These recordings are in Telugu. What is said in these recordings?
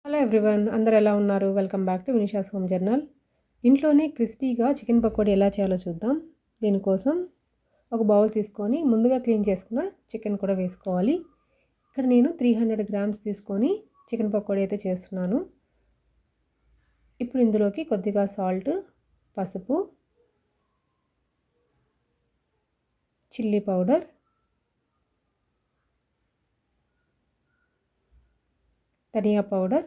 హలో ఎవ్రీవన్, అందరు ఎలా ఉన్నారు? Welcome back to Vinisha's home journal. ఇంట్లోనే క్రిస్పీగా చికెన్ పకోడీ ఎలా చేయాలో చూద్దాం. దీనికోసం ఒక బౌల్ తీసుకొని ముందుగా క్లీన్ చేసుకున్న చికెన్ కూడా వేసుకోవాలి. ఇక్కడ నేను 300 గ్రామ్స్ తీసుకొని చికెన్ పకోడీ అయితే చేస్తున్నాను. ఇప్పుడు ఇందులోకి కొద్దిగా సాల్ట్, పసుపు, చిల్లీ పౌడర్, ధనియా పౌడర్,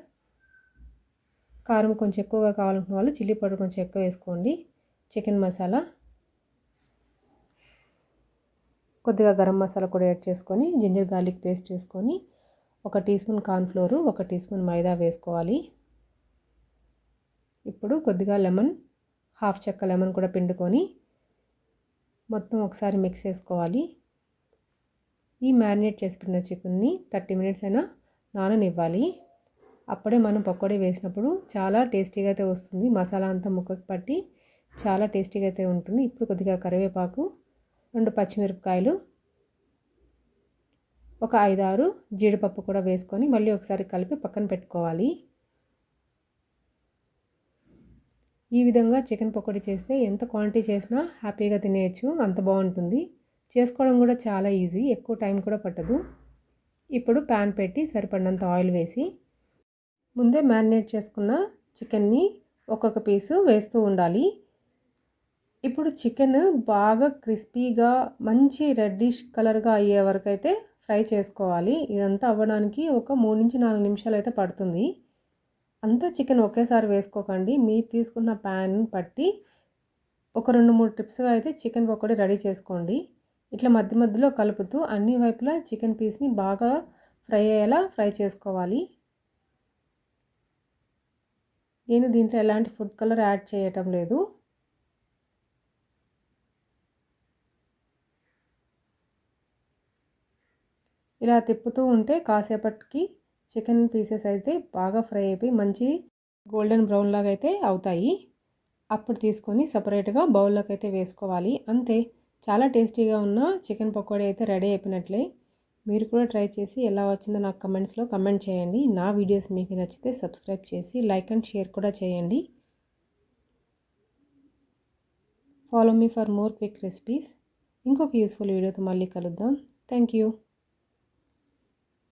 కారం కొంచెం ఎక్కువగా కావాలనుకున్న వాళ్ళు చిల్లీ పౌడర్ కొంచెం ఎక్కువ వేసుకోండి, చికెన్ మసాలా, కొద్దిగా గరం మసాలా కూడా యాడ్ చేసుకొని జింజర్ గార్లిక్ పేస్ట్ వేసుకొని 1 teaspoon cornflour, 1 teaspoon maida వేసుకోవాలి. ఇప్పుడు కొద్దిగా లెమన్, హాఫ్ చెక్క లెమన్ కూడా పిండుకొని మొత్తం ఒకసారి మిక్స్ చేసుకోవాలి. ఈ మ్యారినేట్ చేసి పెట్టిన చికెన్ని 30 మినిట్స్ అయినా నాననివ్వాలి. అప్పుడే మనం పకోడీ వేసినప్పుడు చాలా టేస్టీగా అయితే వస్తుంది. మసాలా అంతా ముక్కకు పట్టి చాలా టేస్టీగా అయితే ఉంటుంది. ఇప్పుడు కొద్దిగా కరివేపాకు, 2 పచ్చిమిరపకాయలు, ఒక 5-6 జీడిపప్పు కూడా వేసుకొని మళ్ళీ ఒకసారి కలిపి పక్కన పెట్టుకోవాలి. ఈ విధంగా చికెన్ పకోడీ చేస్తే ఎంత క్వాంటిటీ చేసినా హ్యాపీగా తినేయచ్చు, అంత బాగుంటుంది. చేసుకోవడం కూడా చాలా ఈజీ, ఎక్కువ టైం కూడా పట్టదు. ఇప్పుడు ప్యాన్ పెట్టి సరిపడినంత ఆయిల్ వేసి ముందే మ్యారినేట్ చేసుకున్న చికెన్ని ఒక్కొక్క పీసు వేస్తూ ఉండాలి. ఇప్పుడు చికెన్ బాగా క్రిస్పీగా మంచి రెడ్డిష్ కలర్గా అయ్యే వరకు అయితే ఫ్రై చేసుకోవాలి. ఇదంతా అవ్వడానికి ఒక 3-4 నిమిషాలు అయితే పడుతుంది. అంతా చికెన్ ఒకేసారి వేసుకోకండి. మీరు తీసుకున్న ప్యాన్ పట్టి ఒక 2-3 ట్రిప్స్గా అయితే చికెన్ పకోడీ రెడీ చేసుకోండి. ఇట్లా మధ్య మధ్యలో కలుపుతూ అన్ని వైపులా చికెన్ పీస్ని బాగా ఫ్రై అయ్యేలా ఫ్రై చేసుకోవాలి. నేను దీంట్లో ఎలాంటి ఫుడ్ కలర్ యాడ్ చేయటం లేదు. ఇలా తిప్పుతూ ఉంటే కాసేపటికి చికెన్ పీసెస్ అయితే బాగా ఫ్రై అయిపోయి మంచి గోల్డెన్ బ్రౌన్ లాగా అయితే అవుతాయి. అప్పుడు తీసుకొని సపరేట్గా బౌల్లోకి అయితే వేసుకోవాలి. అంతే, చాలా టేస్టీగా ఉన్న చికెన్ పకోడీ అయితే రెడీ అయిపోయినట్లే. మీరు కూడా ట్రై చేసి ఎలా వచ్చిందో నాకు కమెంట్స్లో కమెంట్ చేయండి. నా వీడియోస్ మీకు నచ్చితే సబ్స్క్రైబ్ చేసి లైక్ అండ్ షేర్ కూడా చేయండి. Follow me for more quick recipes. ఇంకొక యూస్ఫుల్ వీడియోతో మళ్ళీ కలుద్దాం. Thank you.